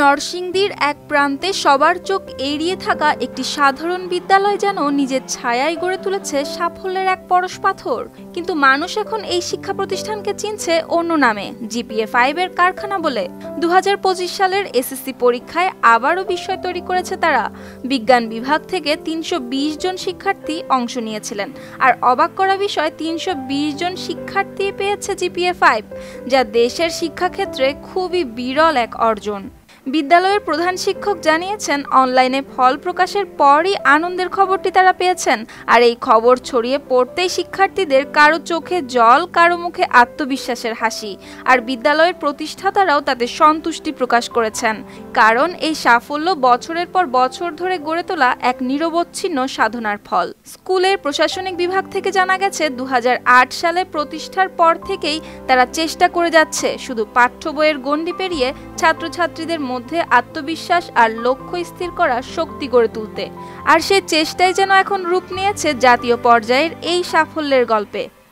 নরসিংদীর এক প্রান্তে সবার চোখ এড়িয়ে থাকা একটি সাধারণ বিদ্যালয় যেন নিজের ছায়ায় গড়ে তুলেছে সাফল্যের এক পরশপাথর। কিন্তু মানুষ এখন এই শিক্ষা প্রতিষ্ঠানকে চিনছে অন্য নামে, GPA-5 এর কারখানা বলে। 2025 সালের SSC পরীক্ষায় আবারও বিস্ময় তৈরি করেছে তারা। বিজ্ঞান বিভাগ থেকে 320 জন শিক্ষার্থী অংশ নিয়েছিলেন, আর অবাক করা বিষয় 320 জন শিক্ষার্থী পেয়েছে GPA-5, যা দেশের শিক্ষাক্ষেত্রে খুবই বিরল এক অর্জন। বিদ্যালয়ের প্রধান শিক্ষক জানিয়েছেন, অনলাইনে ফল প্রকাশের পরই আনন্দের খবরটি তারা পেয়েছেন। আর এই খবর ছড়িয়ে পড়তেই শিক্ষার্থীদের কারো চোখে জল, কারো মুখে আত্মবিশ্বাসের হাসি। আর বিদ্যালয়ের প্রতিষ্ঠাতারাও তাতে সন্তুষ্টি প্রকাশ করেছেন, কারণ এই সাফল্য বছরের পর বছর ধরে গড়ে তোলা এক নিরবচ্ছিন্ন সাধনার ফল। স্কুলের প্রশাসনিক বিভাগ থেকে জানা গেছে, 2008 সালে প্রতিষ্ঠার পর থেকেই তারা চেষ্টা করে যাচ্ছে শুধু পাঠ্য বইয়ের গণ্ডি পেরিয়ে ছাত্রছাত্রীদের মধ্যে আত্মবিশ্বাস আর লক্ষ্য স্থির করার শক্তি গড়ে তুলতে। আর সেই চেষ্টাই যেন এখন রূপ নিয়েছে জাতীয় পর্যায়ের এই সাফল্যের গল্পে।